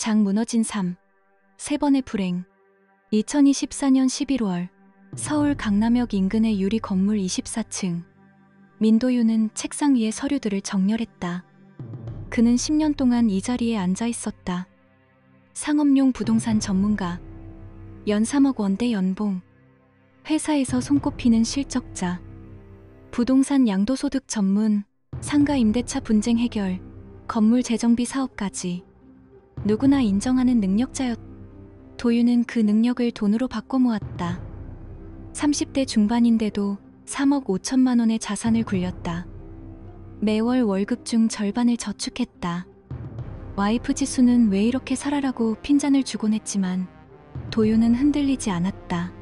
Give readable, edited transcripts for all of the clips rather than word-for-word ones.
장 무너진 삶, 세 번의 불행. 2024년 11월 서울 강남역 인근의 유리 건물 24층. 민도윤은 책상 위에 서류들을 정렬했다. 그는 10년 동안 이 자리에 앉아 있었다. 상업용 부동산 전문가, 연 3억 원대 연봉, 회사에서 손꼽히는 실적자, 부동산 양도소득 전문, 상가 임대차 분쟁 해결, 건물 재정비 사업까지 누구나 인정하는 능력자였다. 도윤은 그 능력을 돈으로 바꿔 모았다. 30대 중반인데도 3억 5천만 원의 자산을 굴렸다. 매월 월급 중 절반을 저축했다. 와이프 지수는 왜 이렇게 살아라고 핀잔을 주곤 했지만 도윤은 흔들리지 않았다.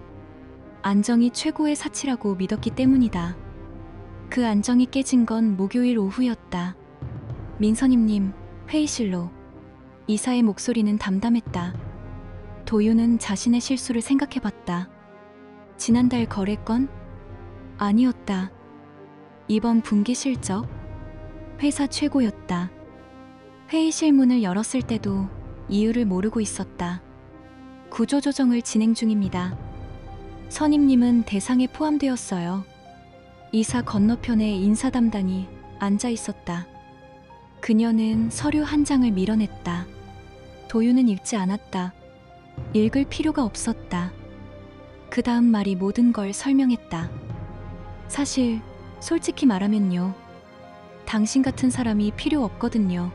안정이 최고의 사치라고 믿었기 때문이다. 그 안정이 깨진 건 목요일 오후였다. 민선임님, 회의실로. 이사의 목소리는 담담했다. 도윤은 자신의 실수를 생각해봤다. 지난달 거래건? 아니었다. 이번 분기 실적? 회사 최고였다. 회의실 문을 열었을 때도 이유를 모르고 있었다. 구조조정을 진행 중입니다. 선임님은 대상에 포함되었어요. 이사 건너편에 인사 담당이 앉아 있었다. 그녀는 서류 한 장을 밀어냈다. 도윤은 읽지 않았다. 읽을 필요가 없었다. 그 다음 말이 모든 걸 설명했다. 사실 솔직히 말하면요. 당신 같은 사람이 필요 없거든요.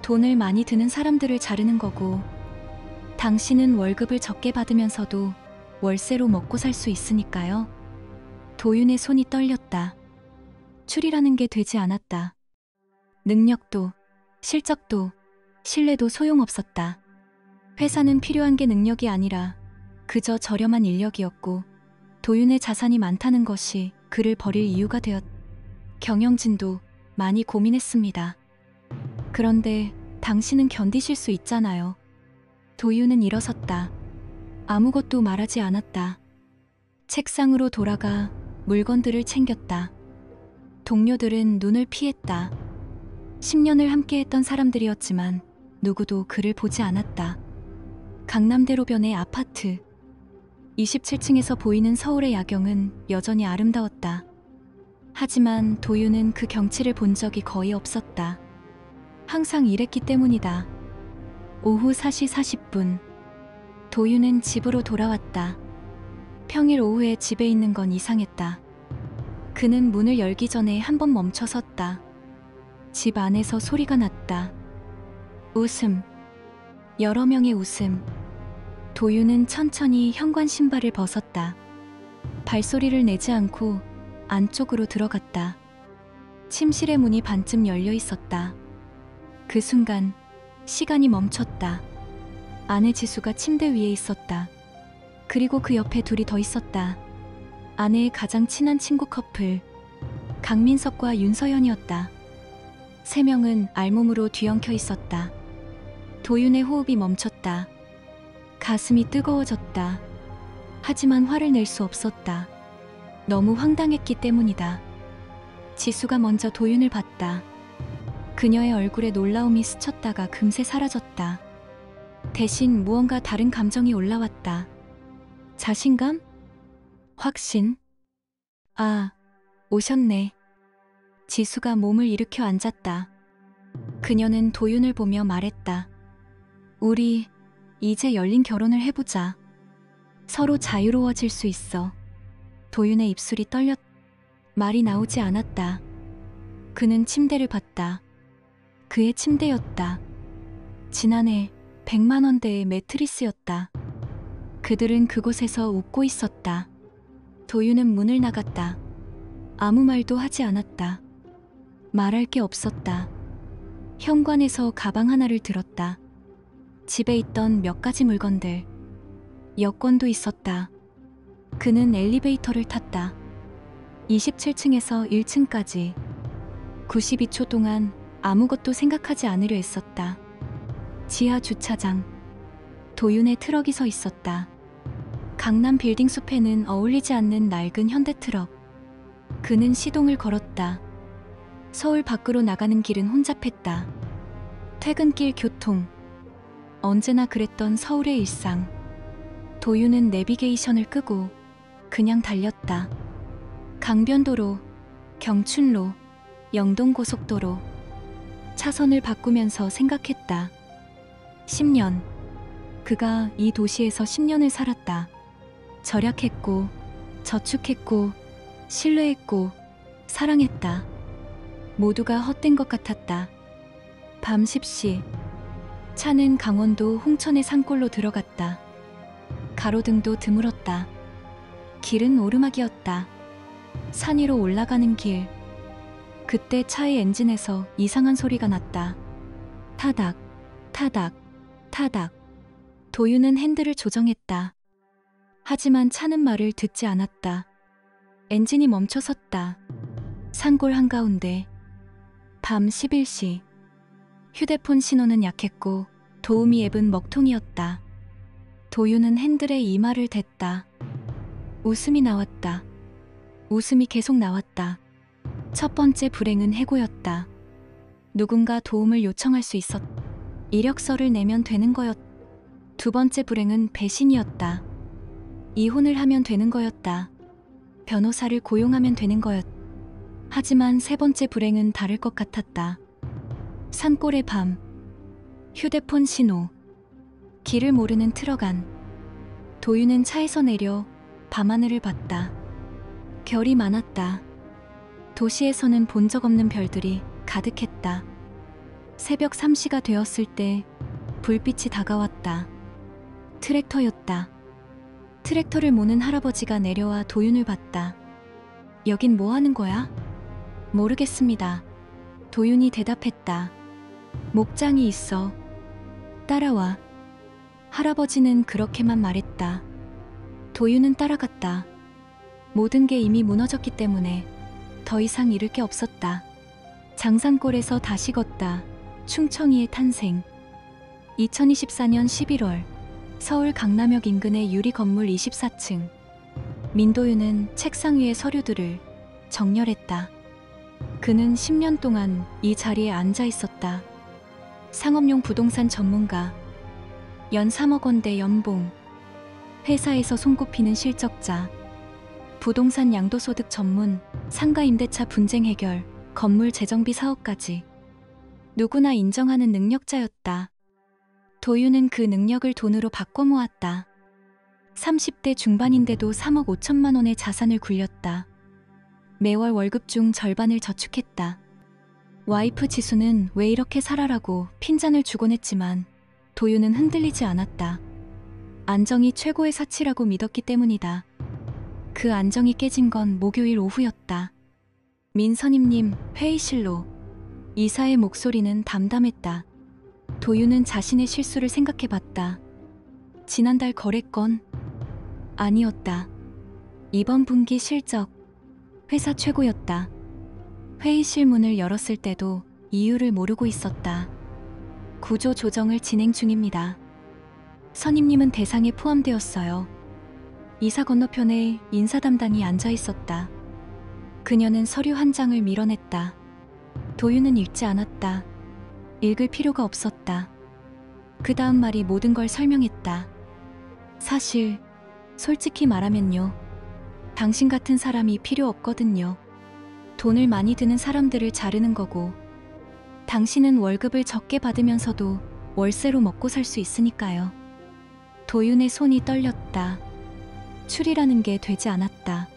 돈을 많이 드는 사람들을 자르는 거고, 당신은 월급을 적게 받으면서도 월세로 먹고 살 수 있으니까요. 도윤의 손이 떨렸다. 추리라는 게 되지 않았다. 능력도, 실적도, 신뢰도 소용없었다. 회사는 필요한 게 능력이 아니라 그저 저렴한 인력이었고, 도윤의 자산이 많다는 것이 그를 버릴 이유가 되었다. 경영진도 많이 고민했습니다. 그런데 당신은 견디실 수 있잖아요. 도윤은 일어섰다. 아무것도 말하지 않았다. 책상으로 돌아가 물건들을 챙겼다. 동료들은 눈을 피했다. 10년을 함께했던 사람들이었지만 누구도 그를 보지 않았다. 강남대로변의 아파트. 27층에서 보이는 서울의 야경은 여전히 아름다웠다. 하지만 도윤은 그 경치를 본 적이 거의 없었다. 항상 일했기 때문이다. 오후 4시 40분. 도윤은 집으로 돌아왔다. 평일 오후에 집에 있는 건 이상했다. 그는 문을 열기 전에 한 번 멈춰 섰다. 집 안에서 소리가 났다. 웃음. 여러 명의 웃음. 도윤은 천천히 현관 신발을 벗었다. 발소리를 내지 않고 안쪽으로 들어갔다. 침실의 문이 반쯤 열려 있었다. 그 순간 시간이 멈췄다. 아내 지수가 침대 위에 있었다. 그리고 그 옆에 둘이 더 있었다. 아내의 가장 친한 친구 커플, 강민석과 윤서연이었다. 세 명은 알몸으로 뒤엉켜 있었다. 도윤의 호흡이 멈췄다. 가슴이 뜨거워졌다. 하지만 화를 낼 수 없었다. 너무 황당했기 때문이다. 지수가 먼저 도윤을 봤다. 그녀의 얼굴에 놀라움이 스쳤다가 금세 사라졌다. 대신 무언가 다른 감정이 올라왔다. 자신감? 확신? 아, 오셨네. 지수가 몸을 일으켜 앉았다. 그녀는 도윤을 보며 말했다. 우리 이제 열린 결혼을 해보자. 서로 자유로워질 수 있어. 도윤의 입술이 떨렸다. 말이 나오지 않았다. 그는 침대를 봤다. 그의 침대였다. 지난해 100만 원대의 매트리스였다. 그들은 그곳에서 웃고 있었다. 도윤은 문을 나갔다. 아무 말도 하지 않았다. 말할 게 없었다. 현관에서 가방 하나를 들었다. 집에 있던 몇 가지 물건들, 여권도 있었다. 그는 엘리베이터를 탔다. 27층에서 1층까지 92초 동안 아무것도 생각하지 않으려 했었다. 지하 주차장. 도윤의 트럭이 서 있었다. 강남 빌딩 숲에는 어울리지 않는 낡은 현대트럭. 그는 시동을 걸었다. 서울 밖으로 나가는 길은 혼잡했다. 퇴근길 교통. 언제나 그랬던 서울의 일상. 도유는 내비게이션을 끄고 그냥 달렸다. 강변도로, 경춘로, 영동고속도로. 차선을 바꾸면서 생각했다. 10년. 그가 이 도시에서 10년을 살았다. 절약했고, 저축했고, 신뢰했고, 사랑했다. 모두가 헛된 것 같았다. 밤 10시. 차는 강원도 홍천의 산골로 들어갔다. 가로등도 드물었다. 길은 오르막이었다. 산 위로 올라가는 길. 그때 차의 엔진에서 이상한 소리가 났다. 타닥, 타닥, 타닥. 도유는 핸들을 조정했다. 하지만 차는 말을 듣지 않았다. 엔진이 멈춰섰다. 산골 한가운데. 밤 11시. 휴대폰 신호는 약했고 도우미 앱은 먹통이었다. 도유는 핸들에 이마를 댔다. 웃음이 나왔다. 웃음이 계속 나왔다. 첫 번째 불행은 해고였다. 누군가 도움을 요청할 수 있었다. 이력서를 내면 되는 거였다. 두 번째 불행은 배신이었다. 이혼을 하면 되는 거였다. 변호사를 고용하면 되는 거였다. 하지만 세 번째 불행은 다를 것 같았다. 산골의 밤. 휴대폰 신호. 길을 모르는 트럭 안. 도유는 차에서 내려 밤하늘을 봤다. 별이 많았다. 도시에서는 본 적 없는 별들이 가득했다. 새벽 3시가 되었을 때 불빛이 다가왔다. 트랙터였다. 트랙터를 모는 할아버지가 내려와 도윤을 봤다. 여긴 뭐 하는 거야? 모르겠습니다. 도윤이 대답했다. 목장이 있어. 따라와. 할아버지는 그렇게만 말했다. 도윤은 따라갔다. 모든 게 이미 무너졌기 때문에 더 이상 잃을 게 없었다. 장산골에서 다시 걷다. 충청이의 탄생. 2024년 11월 서울 강남역 인근의 유리 건물 24층. 민도윤은 책상 위의 서류들을 정렬했다. 그는 10년 동안 이 자리에 앉아 있었다. 상업용 부동산 전문가. 연 3억 원대 연봉. 회사에서 손꼽히는 실적자. 부동산 양도소득 전문, 상가 임대차 분쟁 해결, 건물 재정비 사업까지. 누구나 인정하는 능력자였다. 도유는 그 능력을 돈으로 바꿔 모았다. 30대 중반인데도 3억 5천만 원의 자산을 굴렸다. 매월 월급 중 절반을 저축했다. 와이프 지수는 왜 이렇게 살아라고 핀잔을 주곤 했지만 도유는 흔들리지 않았다. 안정이 최고의 사치라고 믿었기 때문이다. 그 안정이 깨진 건 목요일 오후였다. 민선임님, 회의실로. 이사의 목소리는 담담했다. 도유는 자신의 실수를 생각해봤다. 지난달 거래건? 아니었다. 이번 분기 실적. 회사 최고였다. 회의실 문을 열었을 때도 이유를 모르고 있었다. 구조 조정을 진행 중입니다. 선임님은 대상에 포함되었어요. 이사 건너편에 인사 담당이 앉아 있었다. 그녀는 서류 한 장을 밀어냈다. 도유는 읽지 않았다. 읽을 필요가 없었다. 그 다음 말이 모든 걸 설명했다. 사실, 솔직히 말하면요. 당신 같은 사람이 필요 없거든요. 돈을 많이 드는 사람들을 자르는 거고, 당신은 월급을 적게 받으면서도 월세로 먹고 살 수 있으니까요. 도윤의 손이 떨렸다. 출이라는 게 되지 않았다.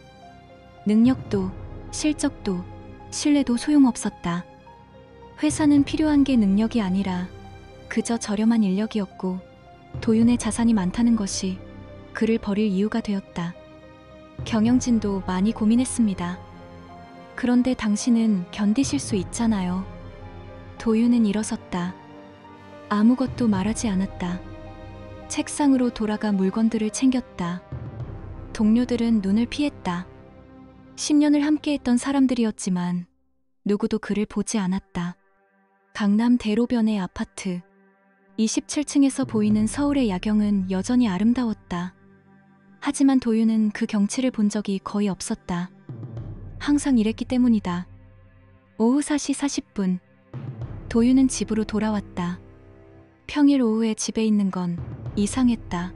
능력도, 실적도, 신뢰도 소용없었다. 회사는 필요한 게 능력이 아니라 그저 저렴한 인력이었고, 도윤의 자산이 많다는 것이 그를 버릴 이유가 되었다. 경영진도 많이 고민했습니다. 그런데 당신은 견디실 수 있잖아요. 도윤은 일어섰다. 아무것도 말하지 않았다. 책상으로 돌아가 물건들을 챙겼다. 동료들은 눈을 피했다. 10년을 함께했던 사람들이었지만 누구도 그를 보지 않았다. 강남 대로변의 아파트. 27층에서 보이는 서울의 야경은 여전히 아름다웠다. 하지만 도윤은 그 경치를 본 적이 거의 없었다. 항상 이랬기 때문이다. 오후 4시 40분. 도윤은 집으로 돌아왔다. 평일 오후에 집에 있는 건 이상했다.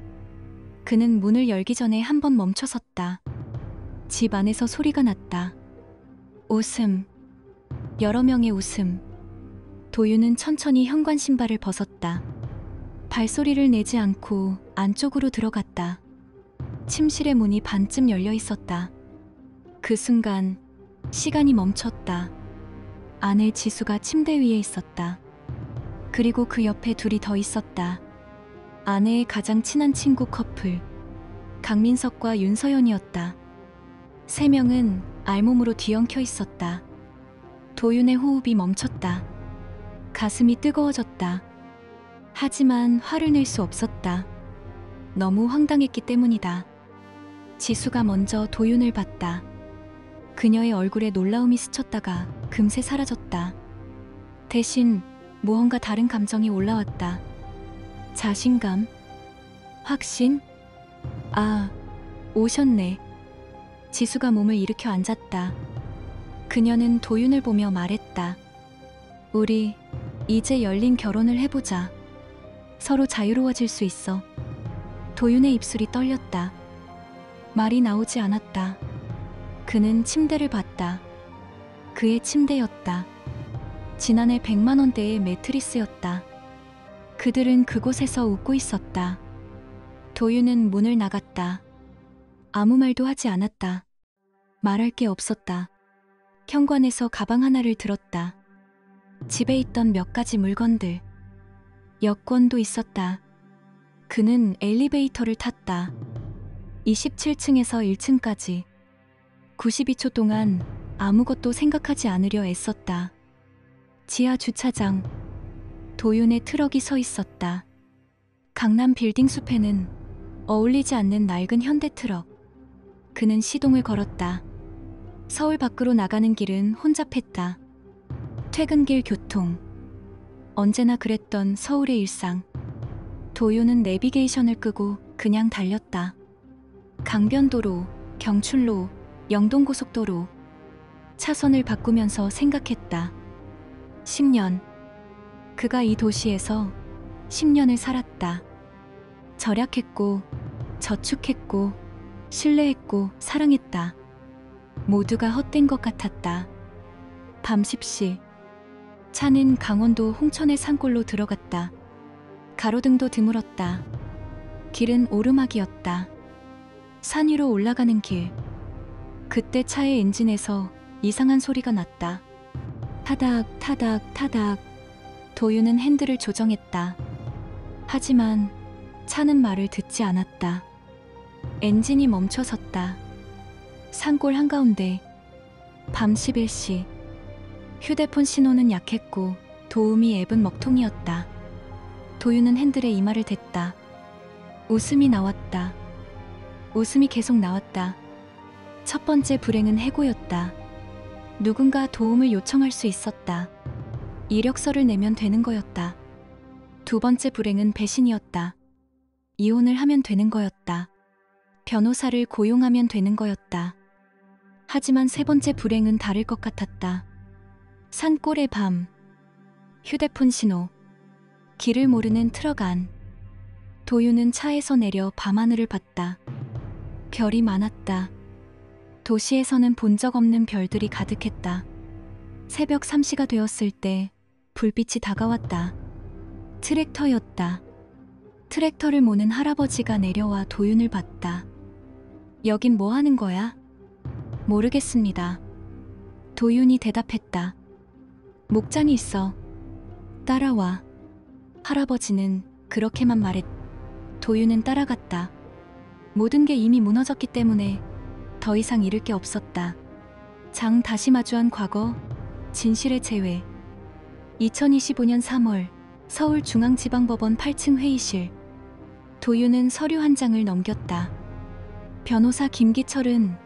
그는 문을 열기 전에 한 번 멈춰섰다. 집 안에서 소리가 났다. 웃음. 여러 명의 웃음. 도윤은 천천히 현관 신발을 벗었다. 발소리를 내지 않고 안쪽으로 들어갔다. 침실의 문이 반쯤 열려 있었다. 그 순간 시간이 멈췄다. 아내 지수가 침대 위에 있었다. 그리고 그 옆에 둘이 더 있었다. 아내의 가장 친한 친구 커플, 강민석과 윤서연이었다. 세 명은 알몸으로 뒤엉켜 있었다. 도윤의 호흡이 멈췄다. 가슴이 뜨거워졌다. 하지만 화를 낼 수 없었다. 너무 황당했기 때문이다. 지수가 먼저 도윤을 봤다. 그녀의 얼굴에 놀라움이 스쳤다가 금세 사라졌다. 대신 무언가 다른 감정이 올라왔다. 자신감? 확신? 아, 오셨네. 지수가 몸을 일으켜 앉았다. 그녀는 도윤을 보며 말했다. 우리 이제 열린 결혼을 해보자. 서로 자유로워질 수 있어. 도윤의 입술이 떨렸다. 말이 나오지 않았다. 그는 침대를 봤다. 그의 침대였다. 지난해 100만 원대의 매트리스였다. 그들은 그곳에서 웃고 있었다. 도윤은 문을 나갔다. 아무 말도 하지 않았다. 말할 게 없었다. 현관에서 가방 하나를 들었다. 집에 있던 몇 가지 물건들. 여권도 있었다. 그는 엘리베이터를 탔다. 27층에서 1층까지. 92초 동안 아무것도 생각하지 않으려 애썼다. 지하 주차장. 도윤의 트럭이 서 있었다. 강남 빌딩 숲에는 어울리지 않는 낡은 현대 트럭. 그는 시동을 걸었다. 서울 밖으로 나가는 길은 혼잡했다. 퇴근길 교통. 언제나 그랬던 서울의 일상. 도윤은 내비게이션을 끄고 그냥 달렸다. 강변도로, 경춘로, 영동고속도로. 차선을 바꾸면서 생각했다. 10년. 그가 이 도시에서 10년을 살았다. 절약했고, 저축했고, 신뢰했고, 사랑했다. 모두가 헛된 것 같았다. 밤 10시. 차는 강원도 홍천의 산골로 들어갔다. 가로등도 드물었다. 길은 오르막이었다. 산 위로 올라가는 길. 그때 차의 엔진에서 이상한 소리가 났다. 타닥, 타닥, 타닥. 도윤은 핸들을 조정했다. 하지만 차는 말을 듣지 않았다. 엔진이 멈춰섰다. 산골 한가운데. 밤 11시. 휴대폰 신호는 약했고 도움이 앱은 먹통이었다. 도윤은 핸들에 이마를 댔다. 웃음이 나왔다. 웃음이 계속 나왔다. 첫 번째 불행은 해고였다. 누군가 도움을 요청할 수 있었다. 이력서를 내면 되는 거였다. 두 번째 불행은 배신이었다. 이혼을 하면 되는 거였다. 변호사를 고용하면 되는 거였다. 하지만 세 번째 불행은 다를 것 같았다. 산골의 밤. 휴대폰 신호. 길을 모르는 트럭 안. 도윤은 차에서 내려 밤하늘을 봤다. 별이 많았다. 도시에서는 본 적 없는 별들이 가득했다. 새벽 3시가 되었을 때 불빛이 다가왔다. 트랙터였다. 트랙터를 모는 할아버지가 내려와 도윤을 봤다. 여긴 뭐 하는 거야? 모르겠습니다. 도윤이 대답했다. 목장이 있어. 따라와. 할아버지는 그렇게만 말했다. 도윤은 따라갔다. 모든 게 이미 무너졌기 때문에 더 이상 잃을 게 없었다. 장 다시 마주한 과거, 진실의 재회. 2025년 3월 서울중앙지방법원 8층 회의실. 도윤은 서류 한 장을 넘겼다. 변호사 김기철은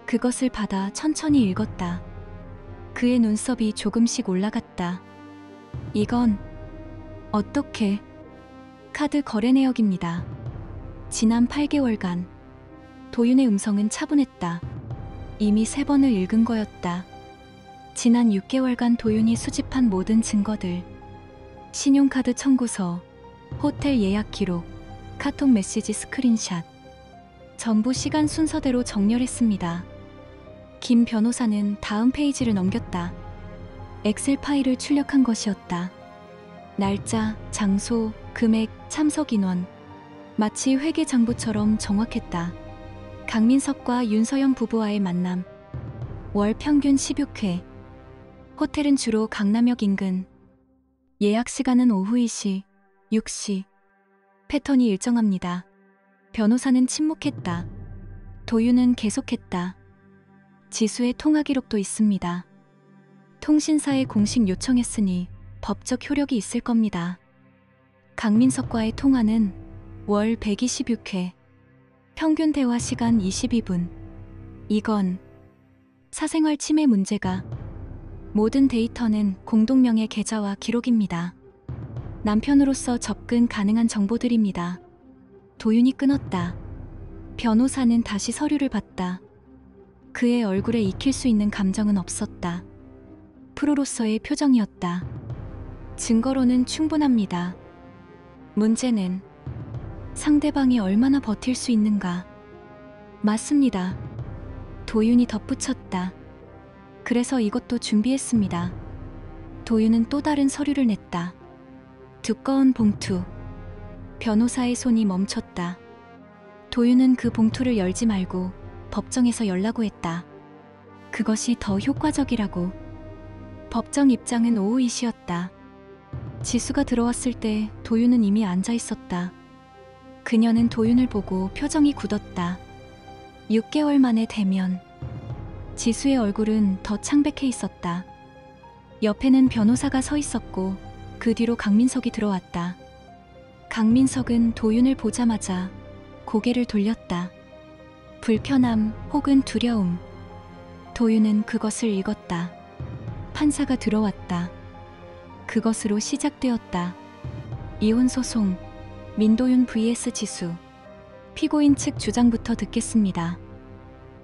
그것을 받아 천천히 읽었다. 그의 눈썹이 조금씩 올라갔다. 이건 어떻게? 카드 거래 내역입니다. 지난 8개월간. 도윤의 음성은 차분했다. 이미 3번을 읽은 거였다. 지난 6개월간 도윤이 수집한 모든 증거들. 신용카드 청구서, 호텔 예약 기록, 카톡 메시지 스크린샷. 전부 시간 순서대로 정렬했습니다. 김 변호사는 다음 페이지를 넘겼다. 엑셀 파일을 출력한 것이었다. 날짜, 장소, 금액, 참석 인원. 마치 회계장부처럼 정확했다. 강민석과 윤서연 부부와의 만남. 월 평균 16회. 호텔은 주로 강남역 인근. 예약 시간은 오후 2시, 6시. 패턴이 일정합니다. 변호사는 침묵했다. 도윤은 계속했다. 지수의 통화 기록도 있습니다. 통신사에 공식 요청했으니 법적 효력이 있을 겁니다. 강민석과의 통화는 월 126회. 평균 대화 시간 22분. 이건 사생활 침해 문제가. 모든 데이터는 공동명의 계좌와 기록입니다. 남편으로서 접근 가능한 정보들입니다. 도윤이 끊었다. 변호사는 다시 서류를 봤다. 그의 얼굴에 익힐 수 있는 감정은 없었다. 프로로서의 표정이었다. 증거로는 충분합니다. 문제는 상대방이 얼마나 버틸 수 있는가. 맞습니다. 도윤이 덧붙였다. 그래서 이것도 준비했습니다. 도윤은 또 다른 서류를 냈다. 두꺼운 봉투. 변호사의 손이 멈췄다. 도윤은 그 봉투를 열지 말고 법정에서 열라고 했다. 그것이 더 효과적이라고. 법정 입장은 오후 2시였다. 지수가 들어왔을 때 도윤은 이미 앉아 있었다. 그녀는 도윤을 보고 표정이 굳었다. 6개월 만에 대면. 지수의 얼굴은 더 창백해 있었다. 옆에는 변호사가 서 있었고 그 뒤로 강민석이 들어왔다. 강민석은 도윤을 보자마자 고개를 돌렸다. 불편함 혹은 두려움. 도윤은 그것을 읽었다. 판사가 들어왔다. 그것으로 시작되었다. 이혼 소송, 민도윤 vs 지수. 피고인 측 주장부터 듣겠습니다.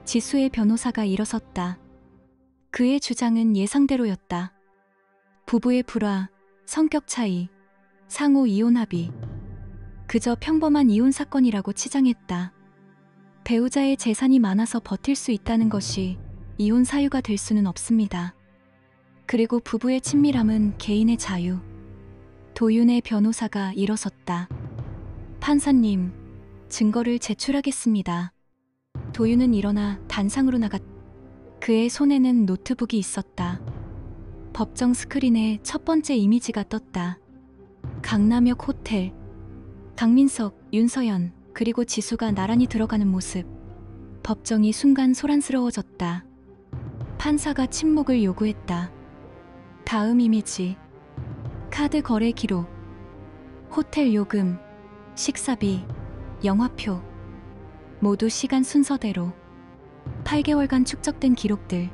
지수의 변호사가 일어섰다. 그의 주장은 예상대로였다. 부부의 불화, 성격 차이, 상호 이혼 합의. 그저 평범한 이혼 사건이라고 치장했다. 배우자의 재산이 많아서 버틸 수 있다는 것이 이혼 사유가 될 수는 없습니다. 그리고 부부의 친밀함은 개인의 자유. 도윤의 변호사가 일어섰다. 판사님, 증거를 제출하겠습니다. 도윤은 일어나 단상으로 나갔다. 그의 손에는 노트북이 있었다. 법정 스크린에 첫 번째 이미지가 떴다. 강남역 호텔. 강민석, 윤서연, 그리고 지수가 나란히 들어가는 모습. 법정이 순간 소란스러워졌다. 판사가 침묵을 요구했다. 다음 이미지. 카드 거래 기록. 호텔 요금, 식사비, 영화표. 모두 시간 순서대로. 8개월간 축적된 기록들.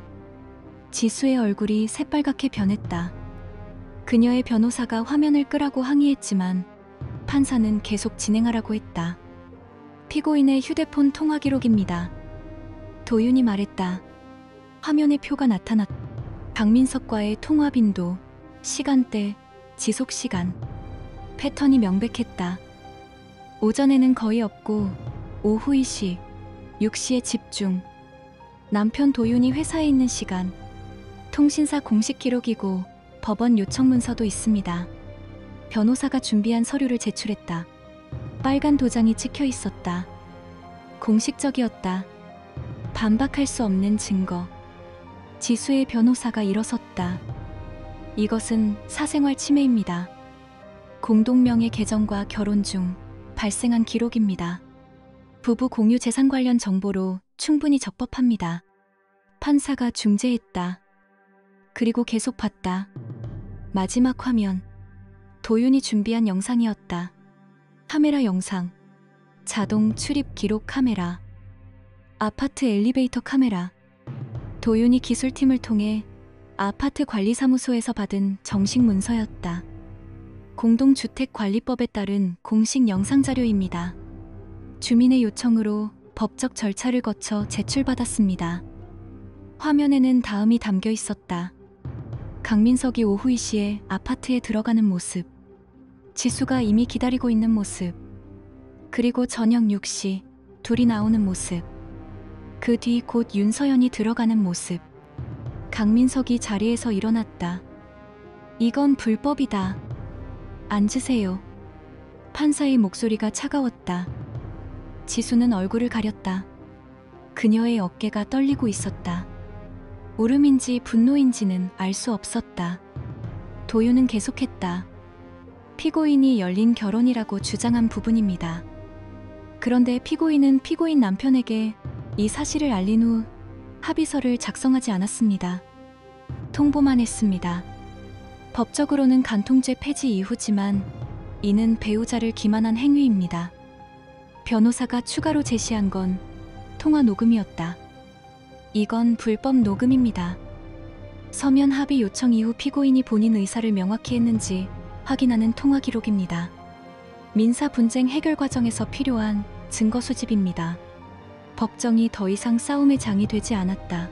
지수의 얼굴이 새빨갛게 변했다. 그녀의 변호사가 화면을 끄라고 항의했지만 판사는 계속 진행하라고 했다. 피고인의 휴대폰 통화 기록입니다. 도윤이 말했다. 화면에 표가 나타났다. 강민석과의 통화 빈도, 시간대, 지속 시간. 패턴이 명백했다. 오전에는 거의 없고 오후 2시, 6시에 집중. 남편 도윤이 회사에 있는 시간. 통신사 공식 기록이고 법원 요청 문서도 있습니다. 변호사가 준비한 서류를 제출했다. 빨간 도장이 찍혀 있었다. 공식적이었다. 반박할 수 없는 증거. 지수의 변호사가 일어섰다. 이것은 사생활 침해입니다. 공동명의 계정과 결혼 중 발생한 기록입니다. 부부 공유 재산 관련 정보로 충분히 적법합니다. 판사가 중재했다. 그리고 계속 봤다. 마지막 화면. 도윤이 준비한 영상이었다. 카메라 영상. 자동 출입 기록 카메라. 아파트 엘리베이터 카메라. 도윤이 기술팀을 통해 아파트 관리사무소에서 받은 정식 문서였다. 공동주택관리법에 따른 공식 영상자료입니다. 주민의 요청으로 법적 절차를 거쳐 제출받았습니다. 화면에는 다음이 담겨 있었다. 강민석이 오후 2시에 아파트에 들어가는 모습. 지수가 이미 기다리고 있는 모습, 그리고 저녁 6시 둘이 나오는 모습, 그 뒤 곧 윤서연이 들어가는 모습. 강민석이 자리에서 일어났다. 이건 불법이다. 앉으세요. 판사의 목소리가 차가웠다. 지수는 얼굴을 가렸다. 그녀의 어깨가 떨리고 있었다. 울음인지 분노인지는 알 수 없었다. 도윤은 계속했다. 피고인이 열린 결혼이라고 주장한 부분입니다. 그런데 피고인은 피고인 남편에게 이 사실을 알린 후 합의서를 작성하지 않았습니다. 통보만 했습니다. 법적으로는 간통죄 폐지 이후지만 이는 배우자를 기만한 행위입니다. 변호사가 추가로 제시한 건 통화 녹음이었다. 이건 불법 녹음입니다. 서면 합의 요청 이후 피고인이 본인 의사를 명확히 했는지 확인하는 통화 기록입니다. 민사 분쟁 해결 과정에서 필요한 증거 수집입니다. 법정이 더 이상 싸움의 장이 되지 않았다.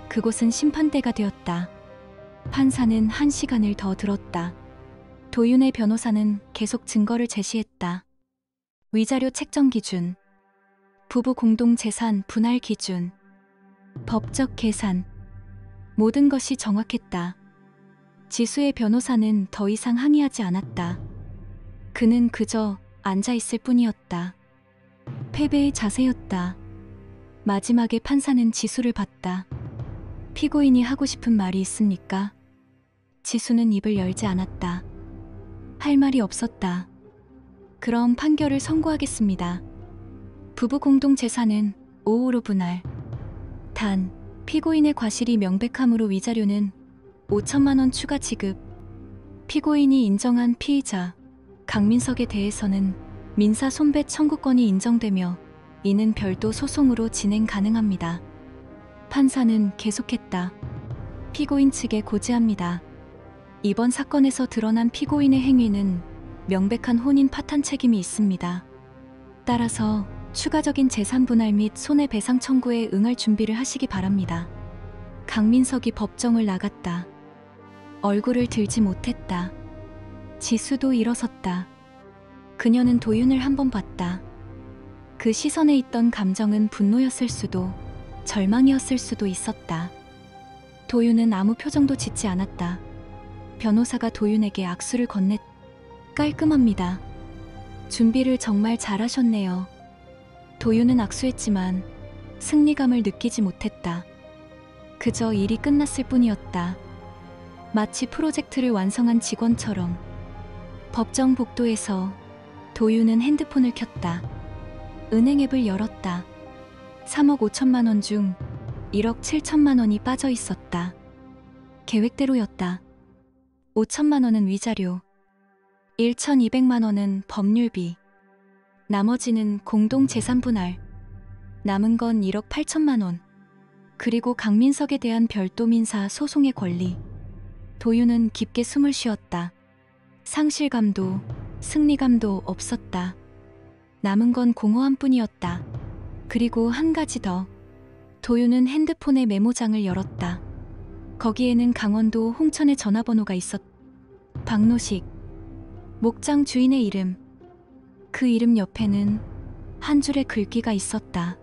그곳은 심판대가 되었다. 판사는 1시간을 더 들었다. 도윤의 변호사는 계속 증거를 제시했다. 위자료 책정 기준, 부부 공동 재산 분할 기준, 법적 계산, 모든 것이 정확했다. 지수의 변호사는 더 이상 항의하지 않았다. 그는 그저 앉아있을 뿐이었다. 패배의 자세였다. 마지막에 판사는 지수를 봤다. 피고인이 하고 싶은 말이 있습니까? 지수는 입을 열지 않았다. 할 말이 없었다. 그럼 판결을 선고하겠습니다. 부부 공동 재산은 5호로 분할. 단, 피고인의 과실이 명백함으로 위자료는 5천만 원 추가 지급. 피고인이 인정한 피의자 강민석에 대해서는 민사 손배 청구권이 인정되며 이는 별도 소송으로 진행 가능합니다. 판사는 계속했다. 피고인 측에 고지합니다. 이번 사건에서 드러난 피고인의 행위는 명백한 혼인 파탄 책임이 있습니다. 따라서 추가적인 재산 분할 및 손해배상 청구에 응할 준비를 하시기 바랍니다. 강민석이 법정을 나갔다. 얼굴을 들지 못했다. 지수도 일어섰다. 그녀는 도윤을 한번 봤다. 그 시선에 있던 감정은 분노였을 수도 절망이었을 수도 있었다. 도윤은 아무 표정도 짓지 않았다. 변호사가 도윤에게 악수를 건넸. 깔끔합니다. 준비를 정말 잘하셨네요. 도윤은 악수했지만 승리감을 느끼지 못했다. 그저 일이 끝났을 뿐이었다. 마치 프로젝트를 완성한 직원처럼. 법정 복도에서 도윤은 핸드폰을 켰다. 은행 앱을 열었다. 3억 5천만 원 중 1억 7천만 원이 빠져 있었다. 계획대로였다. 5천만 원은 위자료, 1,200만 원은 법률비, 나머지는 공동 재산 분할, 남은 건 1억 8천만 원, 그리고 강민석에 대한 별도 민사 소송의 권리. 도윤은 깊게 숨을 쉬었다. 상실감도 승리감도 없었다. 남은 건 공허함 뿐이었다. 그리고 한 가지 더. 도윤은 핸드폰의 메모장을 열었다. 거기에는 강원도 홍천의 전화번호가 있었다. 박노식, 목장 주인의 이름. 그 이름 옆에는 한 줄의 글귀가 있었다.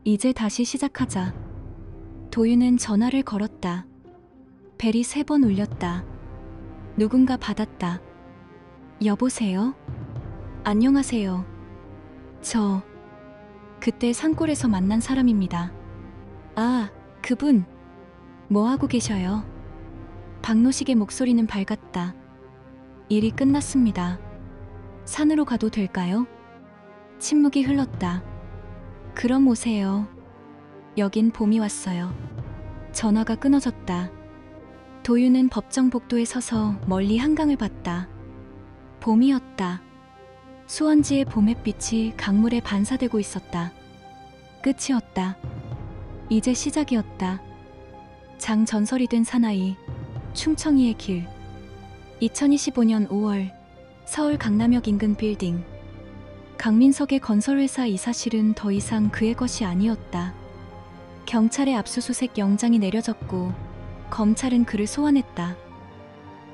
이제 다시 시작하자. 도윤은 전화를 걸었다. 벨이 3번 울렸다. 누군가 받았다. 여보세요? 안녕하세요. 그때 산골에서 만난 사람입니다. 아, 그분. 뭐하고 계셔요? 박노식의 목소리는 밝았다. 일이 끝났습니다. 산으로 가도 될까요? 침묵이 흘렀다. 그럼 오세요. 여긴 봄이 왔어요. 전화가 끊어졌다. 도윤은 법정 복도에 서서 멀리 한강을 봤다. 봄이었다. 수원지의 봄햇빛이 강물에 반사되고 있었다. 끝이었다. 이제 시작이었다. 장전설이 된 사나이, 충청이의 길. 2025년 5월 서울 강남역 인근 빌딩. 강민석의 건설회사 이 사실은 더 이상 그의 것이 아니었다. 경찰의 압수수색 영장이 내려졌고 검찰은 그를 소환했다.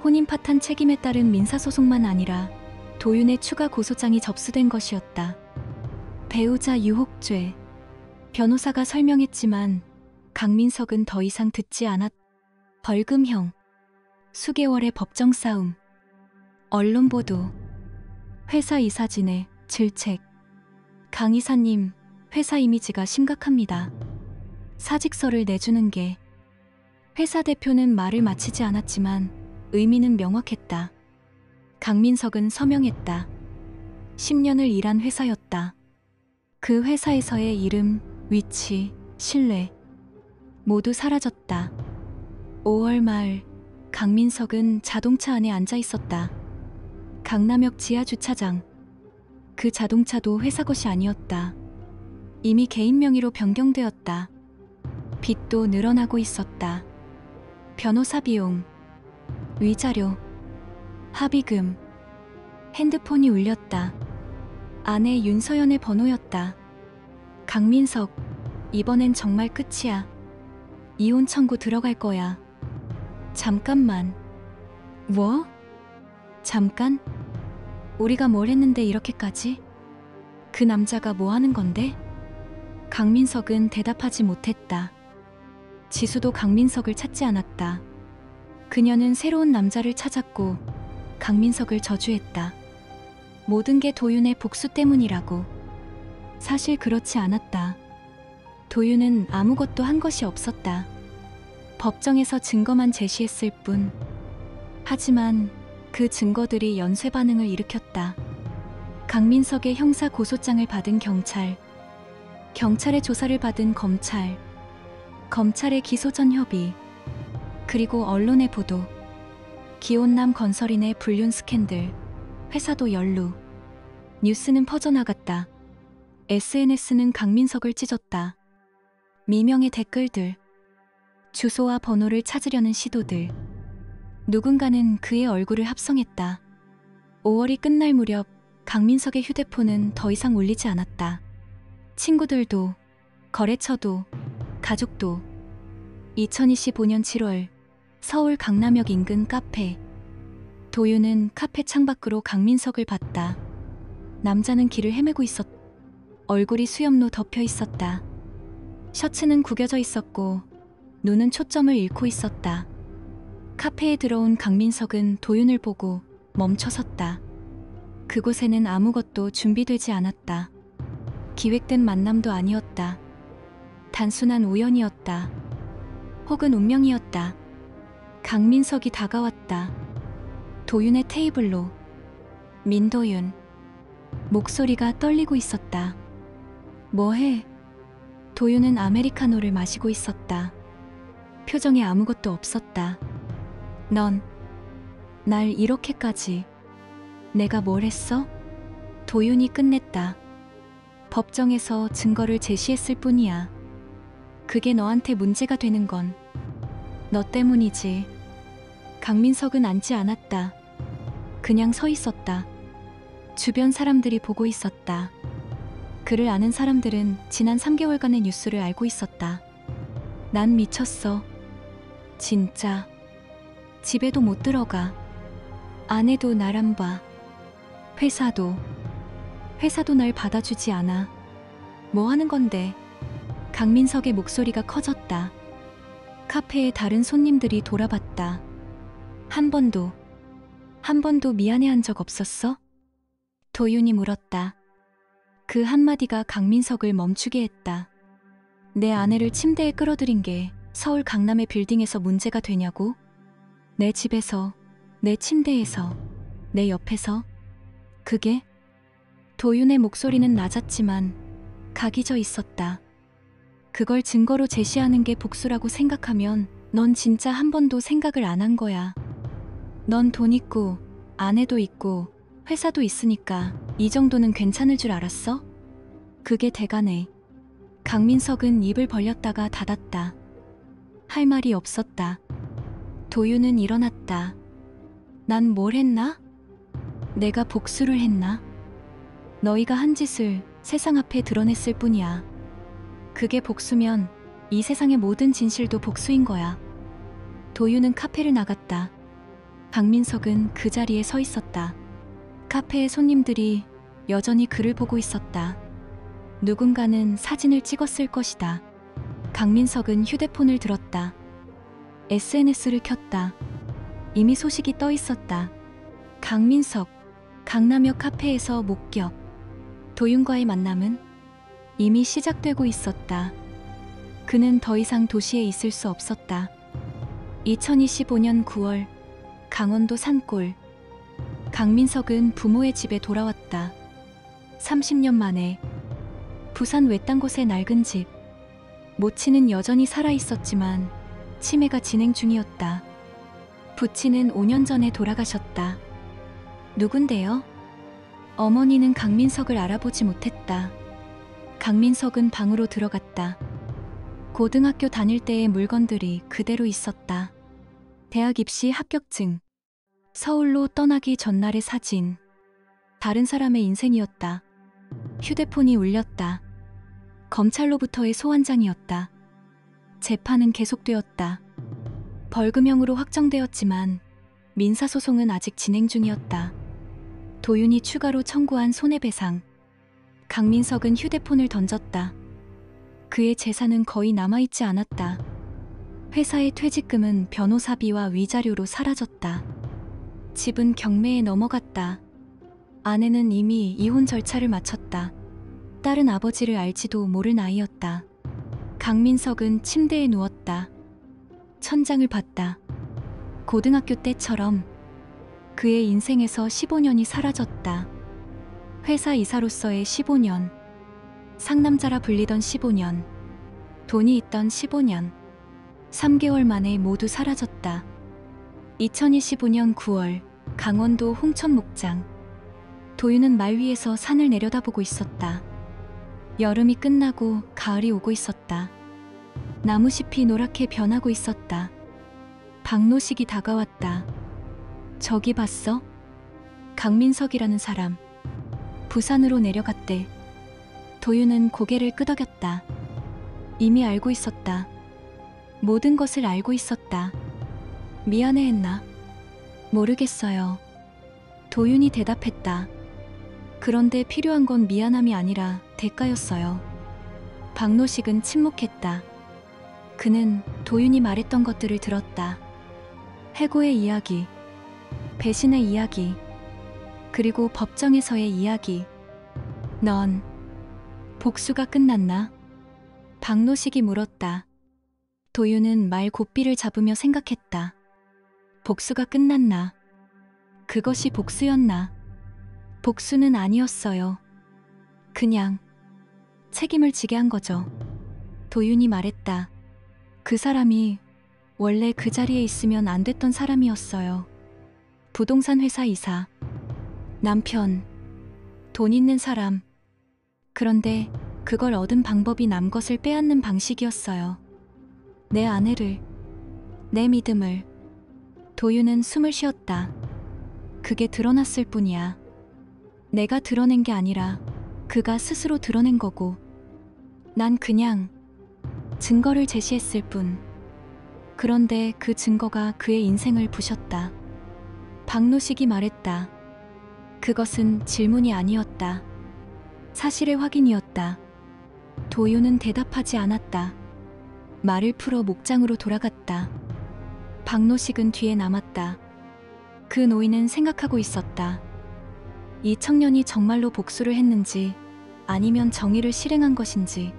혼인 파탄 책임에 따른 민사소송만 아니라 도윤의 추가 고소장이 접수된 것이었다. 배우자 유혹죄. 변호사가 설명했지만 강민석은 더 이상 듣지 않았. 벌금형. 수개월의 법정 싸움. 언론 보도. 회사 이사진의 질책. 강 이사님, 회사 이미지가 심각합니다. 사직서를 내주는 게. 회사 대표는 말을 마치지 않았지만 의미는 명확했다. 강민석은 서명했다. 10년을 일한 회사였다. 그 회사에서의 이름, 위치, 신뢰 모두 사라졌다. 5월 말 강민석은 자동차 안에 앉아 있었다. 강남역 지하주차장. 그 자동차도 회사 것이 아니었다. 이미 개인 명의로 변경되었다. 빚도 늘어나고 있었다. 변호사 비용, 위자료, 합의금. 핸드폰이 울렸다. 아내 윤서연의 번호였다. 강민석, 이번엔 정말 끝이야. 이혼 청구 들어갈 거야. 잠깐만. 뭐? 잠깐? 우리가 뭘 했는데 이렇게까지? 그 남자가 뭐 하는 건데? 강민석은 대답하지 못했다. 지수도 강민석을 찾지 않았다. 그녀는 새로운 남자를 찾았고 강민석을 저주했다. 모든 게 도윤의 복수 때문이라고. 사실 그렇지 않았다. 도윤은 아무것도 한 것이 없었다. 법정에서 증거만 제시했을 뿐. 하지만 그 증거들이 연쇄 반응을 일으켰다. 강민석의 형사 고소장을 받은 경찰, 경찰의 조사를 받은 검찰, 검찰의 기소 전 협의, 그리고 언론의 보도. 기혼남 건설인의 불륜 스캔들, 회사도 연루. 뉴스는 퍼져나갔다. SNS는 강민석을 찢었다. 미명의 댓글들, 주소와 번호를 찾으려는 시도들. 누군가는 그의 얼굴을 합성했다. 5월이 끝날 무렵 강민석의 휴대폰은 더 이상 울리지 않았다. 친구들도, 거래처도, 가족도. 2025년 7월 서울 강남역 인근 카페. 도윤은 카페 창밖으로 강민석을 봤다. 남자는 길을 헤매고 있었다. 얼굴이 수염로 덮여 있었다. 셔츠는 구겨져 있었고 눈은 초점을 잃고 있었다. 카페에 들어온 강민석은 도윤을 보고 멈춰섰다. 그곳에는 아무것도 준비되지 않았다. 기획된 만남도 아니었다. 단순한 우연이었다. 혹은 운명이었다. 강민석이 다가왔다. 도윤의 테이블로. 민도윤. 목소리가 떨리고 있었다. 뭐해? 도윤은 아메리카노를 마시고 있었다. 표정에 아무것도 없었다. 넌 날 이렇게까지. 내가 뭘 했어? 도윤이 끝냈다. 법정에서 증거를 제시했을 뿐이야. 그게 너한테 문제가 되는 건 너 때문이지. 강민석은 앉지 않았다. 그냥 서 있었다. 주변 사람들이 보고 있었다. 그를 아는 사람들은 지난 3개월간의 뉴스를 알고 있었다. 난 미쳤어. 진짜. 집에도 못 들어가. 아내도 날 안 봐. 회사도 날 받아주지 않아. 뭐 하는 건데? 강민석의 목소리가 커졌다. 카페에 다른 손님들이 돌아봤다. 한 번도 미안해한 적 없었어? 도윤이 물었다. 그 한마디가 강민석을 멈추게 했다. 내 아내를 침대에 끌어들인 게 서울 강남의 빌딩에서 문제가 되냐고? 내 집에서, 내 침대에서, 내 옆에서? 그게? 도윤의 목소리는 낮았지만 각이 져 있었다. 그걸 증거로 제시하는 게 복수라고 생각하면 넌 진짜 한 번도 생각을 안 한 거야. 넌 돈 있고 아내도 있고 회사도 있으니까 이 정도는 괜찮을 줄 알았어? 그게 대가네. 강민석은 입을 벌렸다가 닫았다. 할 말이 없었다. 도윤은 일어났다. 난 뭘 했나? 내가 복수를 했나? 너희가 한 짓을 세상 앞에 드러냈을 뿐이야. 그게 복수면 이 세상의 모든 진실도 복수인 거야. 도윤은 카페를 나갔다. 강민석은 그 자리에 서 있었다. 카페의 손님들이 여전히 그를 보고 있었다. 누군가는 사진을 찍었을 것이다. 강민석은 휴대폰을 들었다. SNS를 켰다. 이미 소식이 떠 있었다. 강민석, 강남역 카페에서 목격. 도윤과의 만남은 이미 시작되고 있었다. 그는 더 이상 도시에 있을 수 없었다. 2025년 9월, 강원도 산골. 강민석은 부모의 집에 돌아왔다. 30년 만에. 부산 외딴 곳의 낡은 집. 모친은 여전히 살아있었지만 치매가 진행 중이었다. 부친은 5년 전에 돌아가셨다. 누군데요? 어머니는 강민석을 알아보지 못했다. 강민석은 방으로 들어갔다. 고등학교 다닐 때의 물건들이 그대로 있었다. 대학 입시 합격증, 서울로 떠나기 전날의 사진. 다른 사람의 인생이었다. 휴대폰이 울렸다. 검찰로부터의 소환장이었다. 재판은 계속되었다. 벌금형으로 확정되었지만 민사소송은 아직 진행 중이었다. 도윤이 추가로 청구한 손해배상. 강민석은 휴대폰을 던졌다. 그의 재산은 거의 남아있지 않았다. 회사의 퇴직금은 변호사비와 위자료로 사라졌다. 집은 경매에 넘어갔다. 아내는 이미 이혼 절차를 마쳤다. 딸은 아버지를 알지도 모를 나이였다. 강민석은 침대에 누웠다. 천장을 봤다. 고등학교 때처럼 그의 인생에서 15년이 사라졌다. 회사 이사로서의 15년, 상남자라 불리던 15년, 돈이 있던 15년, 3개월 만에 모두 사라졌다. 2025년 9월, 강원도 홍천 목장. 도윤은 말 위에서 산을 내려다보고 있었다. 여름이 끝나고 가을이 오고 있었다. 나무숲이 노랗게 변하고 있었다. 박노식이 다가왔다. 저기 봤어? 강민석이라는 사람. 부산으로 내려갔대. 도윤은 고개를 끄덕였다. 이미 알고 있었다. 모든 것을 알고 있었다. 미안해했나? 모르겠어요. 도윤이 대답했다. 그런데 필요한 건 미안함이 아니라 대가였어요. 박노식은 침묵했다. 그는 도윤이 말했던 것들을 들었다. 해고의 이야기, 배신의 이야기, 그리고 법정에서의 이야기. 넌 복수가 끝났나? 박노식이 물었다. 도윤은 말 고삐를 잡으며 생각했다. 복수가 끝났나? 그것이 복수였나? 복수는 아니었어요. 그냥 책임을 지게 한 거죠. 도윤이 말했다. 그 사람이 원래 그 자리에 있으면 안 됐던 사람이었어요. 부동산 회사 이사, 남편, 돈 있는 사람. 그런데 그걸 얻은 방법이 남 것을 빼앗는 방식이었어요. 내 아내를, 내 믿음을. 도윤은 숨을 쉬었다. 그게 드러났을 뿐이야. 내가 드러낸 게 아니라 그가 스스로 드러낸 거고, 난 그냥 증거를 제시했을 뿐. 그런데 그 증거가 그의 인생을 부셨다. 박노식이 말했다. 그것은 질문이 아니었다. 사실의 확인이었다. 도윤은 대답하지 않았다. 말을 풀어 목장으로 돌아갔다. 박노식은 뒤에 남았다. 그 노인은 생각하고 있었다. 이 청년이 정말로 복수를 했는지 아니면 정의를 실행한 것인지,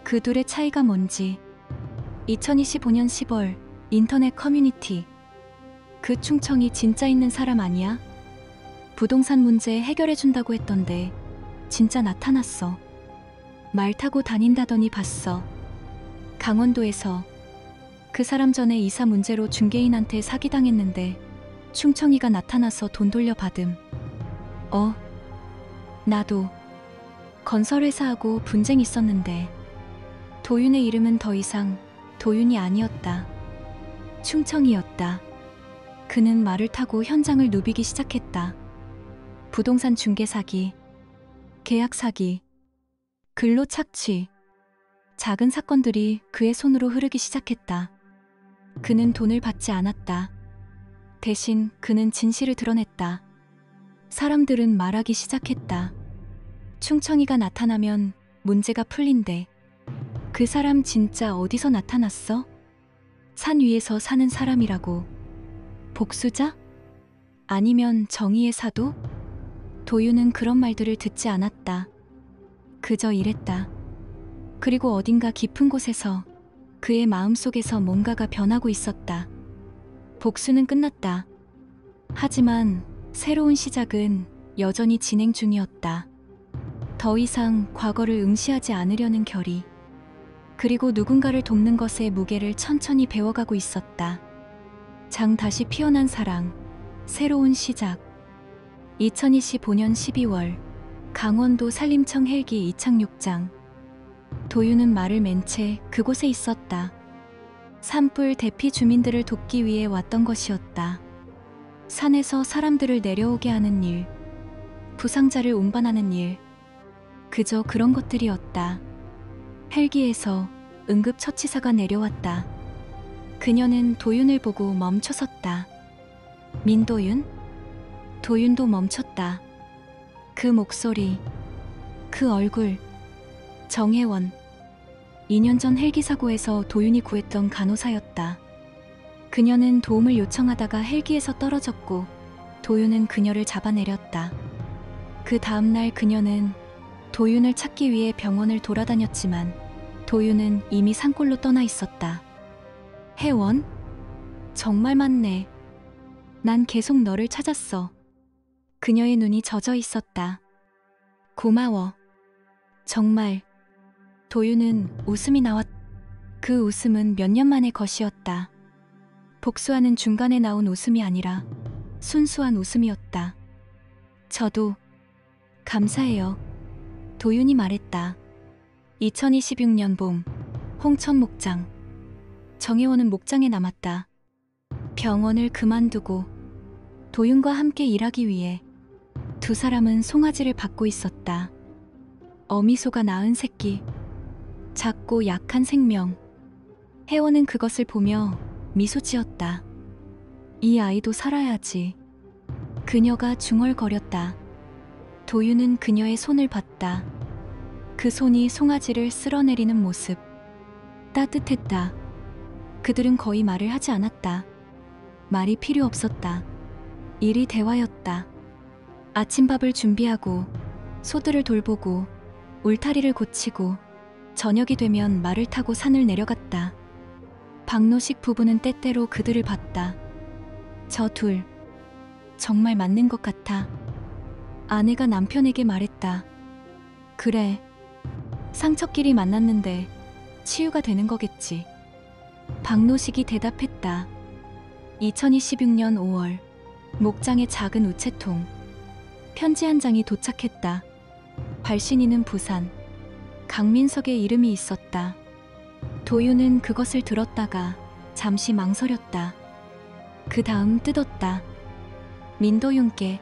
그 둘의 차이가 뭔지. 2025년 10월 인터넷 커뮤니티. 그 충청이 진짜 있는 사람 아니야? 부동산 문제 해결해준다고 했던데 진짜 나타났어. 말 타고 다닌다더니 봤어. 강원도에서. 그 사람 전에 이사 문제로 중개인한테 사기당했는데 충청이가 나타나서 돈 돌려받음. 나도 건설회사하고 분쟁 있었는데 도윤의 이름은 더 이상 도윤이 아니었다. 충청이었다. 그는 말을 타고 현장을 누비기 시작했다. 부동산 중개 사기, 계약 사기, 근로 착취. 작은 사건들이 그의 손으로 흐르기 시작했다. 그는 돈을 받지 않았다. 대신 그는 진실을 드러냈다. 사람들은 말하기 시작했다. 충청이가 나타나면 문제가 풀린대. 그 사람 진짜 어디서 나타났어? 산 위에서 사는 사람이라고. 복수자? 아니면 정의의 사도? 도윤은 그런 말들을 듣지 않았다. 그저 이랬다. 그리고 어딘가 깊은 곳에서 그의 마음속에서 뭔가가 변하고 있었다. 복수는 끝났다. 하지만 새로운 시작은 여전히 진행 중이었다. 더 이상 과거를 응시하지 않으려는 결의. 그리고 누군가를 돕는 것의 무게를 천천히 배워가고 있었다. 장 다시 피어난 사랑, 새로운 시작. 2025년 12월 강원도 산림청 헬기 이착륙장. 도윤은 말을 맨 채 그곳에 있었다. 산불 대피 주민들을 돕기 위해 왔던 것이었다. 산에서 사람들을 내려오게 하는 일, 부상자를 운반하는 일, 그저 그런 것들이었다. 헬기에서 응급처치사가 내려왔다. 그녀는 도윤을 보고 멈춰섰다. 민도윤? 도윤도 멈췄다. 그 목소리, 그 얼굴, 정혜원. 2년 전 헬기 사고에서 도윤이 구했던 간호사였다. 그녀는 도움을 요청하다가 헬기에서 떨어졌고 도윤은 그녀를 잡아내렸다. 그 다음날 그녀는 도윤을 찾기 위해 병원을 돌아다녔지만 도윤은 이미 산골로 떠나 있었다. 혜원? 정말 맞네. 난 계속 너를 찾았어. 그녀의 눈이 젖어 있었다. 고마워. 정말. 도윤은 웃음이 나왔다. 그 웃음은 몇 년 만의 것이었다. 복수하는 중간에 나온 웃음이 아니라 순수한 웃음이었다. 저도 감사해요. 도윤이 말했다. 2026년 봄, 홍천 목장. 정혜원은 목장에 남았다. 병원을 그만두고 도윤과 함께 일하기 위해. 두 사람은 송아지를 받고 있었다. 어미소가 낳은 새끼. 작고 약한 생명. 혜원은 그것을 보며 미소 지었다. 이 아이도 살아야지. 그녀가 중얼거렸다. 도윤은 그녀의 손을 봤다. 그 손이 송아지를 쓸어내리는 모습. 따뜻했다. 그들은 거의 말을 하지 않았다. 말이 필요 없었다. 일이 대화였다. 아침밥을 준비하고 소들을 돌보고 울타리를 고치고 저녁이 되면 말을 타고 산을 내려갔다. 박노식 부부는 때때로 그들을 봤다. 저 둘 정말 맞는 것 같아. 아내가 남편에게 말했다. 그래, 상처끼리 만났는데 치유가 되는 거겠지. 박노식이 대답했다. 2026년 5월 목장의 작은 우체통. 편지 한 장이 도착했다. 발신인은 부산. 강민석의 이름이 있었다. 도윤은 그것을 들었다가 잠시 망설였다. 그 다음 뜯었다. 민도윤께.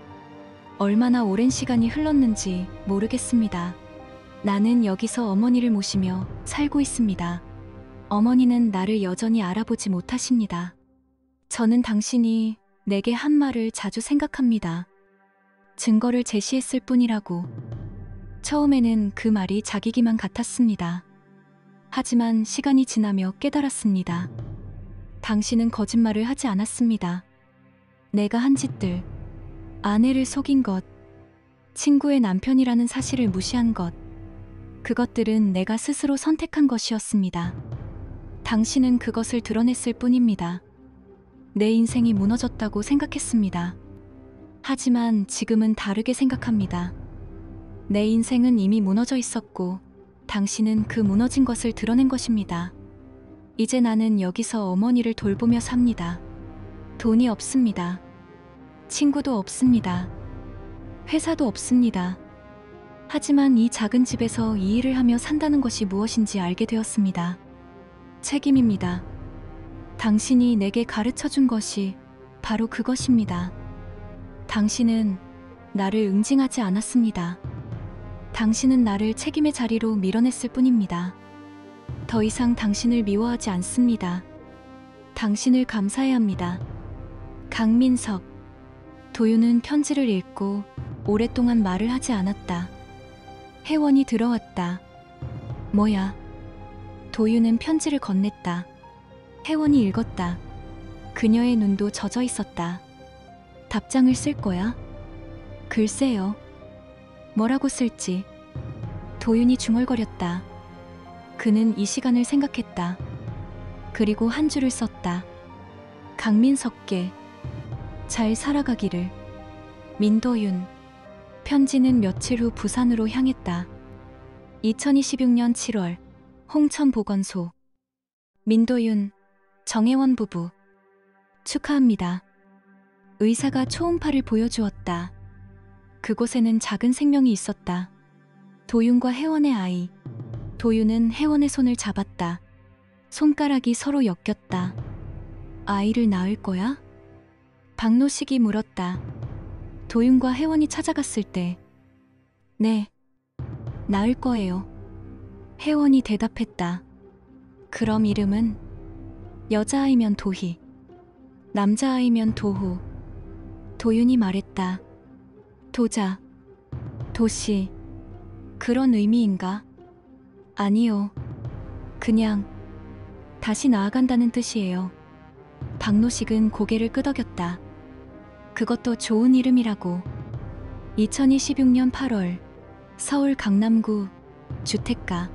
얼마나 오랜 시간이 흘렀는지 모르겠습니다. 나는 여기서 어머니를 모시며 살고 있습니다. 어머니는 나를 여전히 알아보지 못하십니다. 저는 당신이 내게 한 말을 자주 생각합니다. 증거를 제시했을 뿐이라고. 처음에는 그 말이 자기기만 같았습니다. 하지만 시간이 지나며 깨달았습니다. 당신은 거짓말을 하지 않았습니다. 내가 한 짓들, 아내를 속인 것, 친구의 남편이라는 사실을 무시한 것, 그것들은 내가 스스로 선택한 것이었습니다. 당신은 그것을 드러냈을 뿐입니다. 내 인생이 무너졌다고 생각했습니다. 하지만 지금은 다르게 생각합니다. 내 인생은 이미 무너져 있었고 당신은 그 무너진 것을 드러낸 것입니다. 이제 나는 여기서 어머니를 돌보며 삽니다. 돈이 없습니다. 친구도 없습니다. 회사도 없습니다. 하지만 이 작은 집에서 이 일을 하며 산다는 것이 무엇인지 알게 되었습니다. 책임입니다. 당신이 내게 가르쳐 준 것이 바로 그것입니다. 당신은 나를 응징하지 않았습니다. 당신은 나를 책임의 자리로 밀어냈을 뿐입니다. 더 이상 당신을 미워하지 않습니다. 당신을 감사해야 합니다. 강민석. 도윤은 편지를 읽고 오랫동안 말을 하지 않았다. 혜원이 들어왔다. 뭐야? 도윤은 편지를 건넸다. 혜원이 읽었다. 그녀의 눈도 젖어 있었다. 답장을 쓸 거야? 글쎄요. 뭐라고 쓸지. 도윤이 중얼거렸다. 그는 이 시간을 생각했다. 그리고 한 줄을 썼다. 강민석께 잘 살아가기를. 민도윤. 편지는 며칠 후 부산으로 향했다. 2026년 7월 홍천보건소. 민도윤, 정혜원 부부. 축하합니다. 의사가 초음파를 보여주었다. 그곳에는 작은 생명이 있었다. 도윤과 혜원의 아이. 도윤은 혜원의 손을 잡았다. 손가락이 서로 엮였다. 아이를 낳을 거야? 박노식이 물었다. 도윤과 혜원이 찾아갔을 때, 네, 낳을 거예요. 혜원이 대답했다. 그럼 이름은? 여자아이면 도희, 남자아이면 도후. 도윤이 말했다. 도자, 도시, 그런 의미인가? 아니요. 그냥 다시 나아간다는 뜻이에요. 박노식은 고개를 끄덕였다. 그것도 좋은 이름이라고. 2026년 8월 서울 강남구 주택가.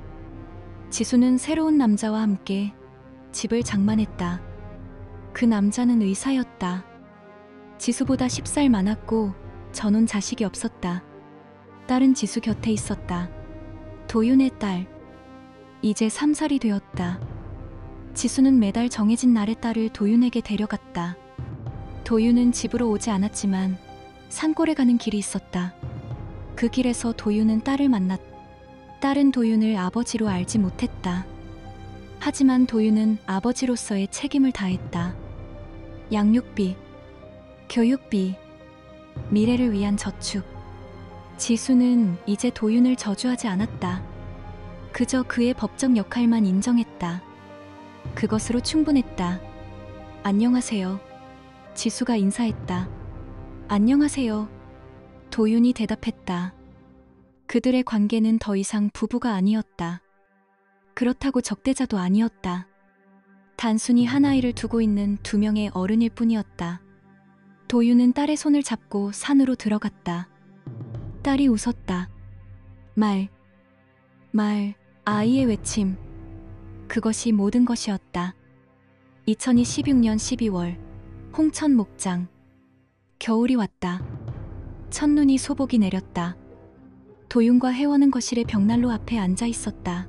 지수는 새로운 남자와 함께 집을 장만했다. 그 남자는 의사였다. 지수보다 10살 많았고 전혼 자식이 없었다. 딸은 지수 곁에 있었다. 도윤의 딸. 이제 3살이 되었다. 지수는 매달 정해진 날에 딸을 도윤에게 데려갔다. 도윤은 집으로 오지 않았지만 산골에 가는 길이 있었다. 그 길에서 도윤은 딸을 만났다. 딸은 도윤을 아버지로 알지 못했다. 하지만 도윤은 아버지로서의 책임을 다했다. 양육비, 교육비, 미래를 위한 저축. 지수는 이제 도윤을 저주하지 않았다. 그저 그의 법적 역할만 인정했다. 그것으로 충분했다. 안녕하세요. 지수가 인사했다. 안녕하세요. 도윤이 대답했다. 그들의 관계는 더 이상 부부가 아니었다. 그렇다고 적대자도 아니었다. 단순히 한 아이를 두고 있는 두 명의 어른일 뿐이었다. 도윤은 딸의 손을 잡고 산으로 들어갔다. 딸이 웃었다. 아이의 외침. 그것이 모든 것이었다. 2026년 12월 홍천 목장. 겨울이 왔다. 첫눈이 소복이 내렸다. 도윤과 혜원은 거실의 벽난로 앞에 앉아 있었다.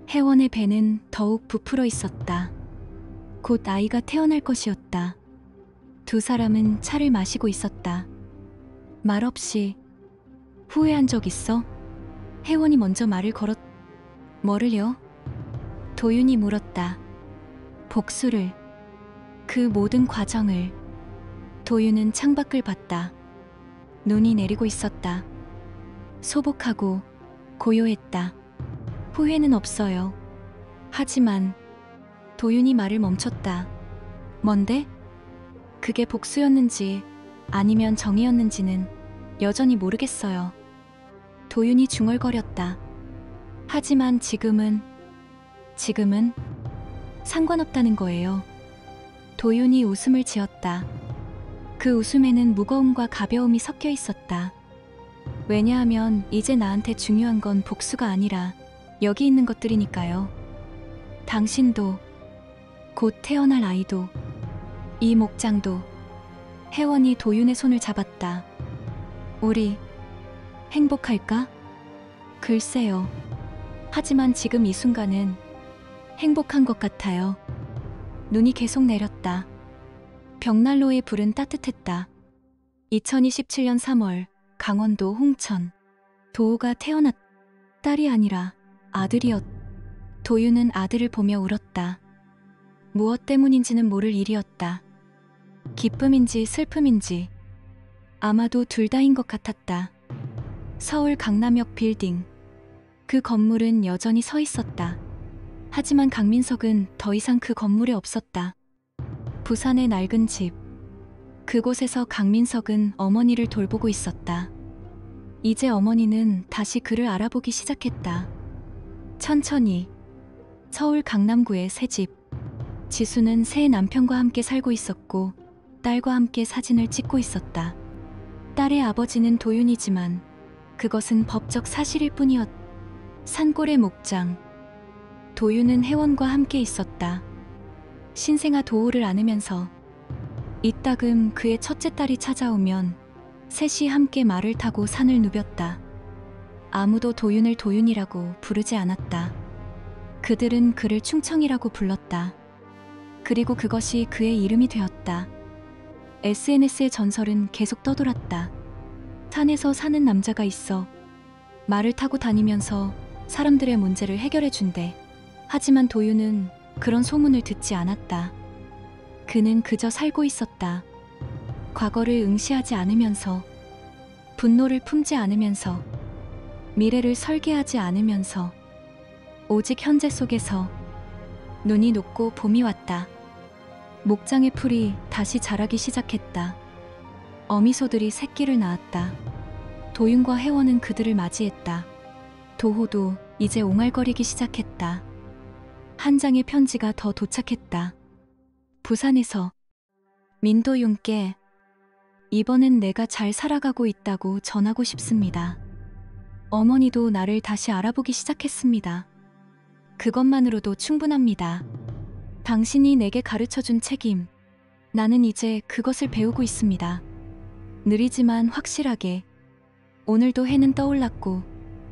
혜원의 배는 더욱 부풀어 있었다. 곧 아이가 태어날 것이었다. 두 사람은 차를 마시고 있었다. 말없이 후회한 적 있어? 혜원이 먼저 말을 걸었다. 뭐를요? 도윤이 물었다. 복수를. 그 모든 과정을. 도윤은 창밖을 봤다. 눈이 내리고 있었다. 소복하고 고요했다. 후회는 없어요. 하지만 도윤이 말을 멈췄다. 뭔데? 그게 복수였는지 아니면 정의였는지는 여전히 모르겠어요. 도윤이 중얼거렸다. 하지만 지금은 상관없다는 거예요. 도윤이 웃음을 지었다. 그 웃음에는 무거움과 가벼움이 섞여 있었다. 왜냐하면 이제 나한테 중요한 건 복수가 아니라 여기 있는 것들이니까요. 당신도, 곧 태어날 아이도, 이 목장도. 혜원이 도윤의 손을 잡았다. 우리 행복할까? 글쎄요. 하지만 지금 이 순간은 행복한 것 같아요. 눈이 계속 내렸다. 벽난로의 불은 따뜻했다. 2027년 3월 강원도 홍천. 도우가 태어났. 딸이 아니라 아들이었. 도윤은 아들을 보며 울었다. 무엇 때문인지는 모를 일이었다. 기쁨인지 슬픔인지 아마도 둘 다인 것 같았다. 서울 강남역 빌딩. 그 건물은 여전히 서 있었다. 하지만 강민석은 더 이상 그 건물에 없었다. 부산의 낡은 집. 그곳에서 강민석은 어머니를 돌보고 있었다. 이제 어머니는 다시 그를 알아보기 시작했다. 천천히. 서울 강남구의 새 집. 지수는 새 남편과 함께 살고 있었고 딸과 함께 사진을 찍고 있었다. 딸의 아버지는 도윤이지만 그것은 법적 사실일 뿐이었다. 산골의 목장. 도윤은 혜원과 함께 있었다. 신생아 도호를 안으면서 이따금 그의 첫째 딸이 찾아오면 셋이 함께 말을 타고 산을 누볐다. 아무도 도윤을 도윤이라고 부르지 않았다. 그들은 그를 충청이라고 불렀다. 그리고 그것이 그의 이름이 되었다. SNS의 전설은 계속 떠돌았다. 산에서 사는 남자가 있어. 말을 타고 다니면서 사람들의 문제를 해결해 준대. 하지만 도윤은 그런 소문을 듣지 않았다. 그는 그저 살고 있었다. 과거를 응시하지 않으면서, 분노를 품지 않으면서, 미래를 설계하지 않으면서, 오직 현재 속에서. 눈이 녹고 봄이 왔다. 목장의 풀이 다시 자라기 시작했다. 어미소들이 새끼를 낳았다. 도윤과 혜원은 그들을 맞이했다. 도호도 이제 옹알거리기 시작했다. 한 장의 편지가 더 도착했다. 부산에서. 민도윤께 이번엔 내가 잘 살아가고 있다고 전하고 싶습니다. 어머니도 나를 다시 알아보기 시작했습니다. 그것만으로도 충분합니다. 당신이 내게 가르쳐준 책임, 나는 이제 그것을 배우고 있습니다. 느리지만 확실하게. 오늘도 해는 떠올랐고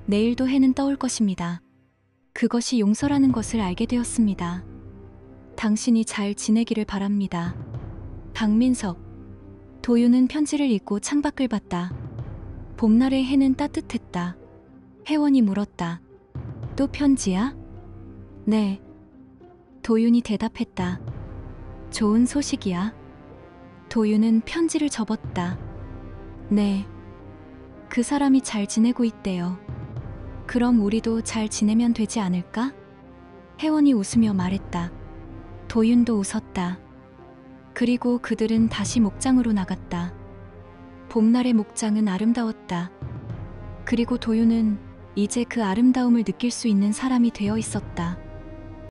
내일도 해는 떠올 것입니다. 그것이 용서라는 것을 알게 되었습니다. 당신이 잘 지내기를 바랍니다. 강민석. 도윤은 편지를 읽고 창밖을 봤다. 봄날의 해는 따뜻했다. 혜원이 물었다. 또 편지야? 네. 도윤이 대답했다. 좋은 소식이야. 도윤은 편지를 접었다. 네. 그 사람이 잘 지내고 있대요. 그럼 우리도 잘 지내면 되지 않을까? 혜원이 웃으며 말했다. 도윤도 웃었다. 그리고 그들은 다시 목장으로 나갔다. 봄날의 목장은 아름다웠다. 그리고 도윤은 이제 그 아름다움을 느낄 수 있는 사람이 되어 있었다.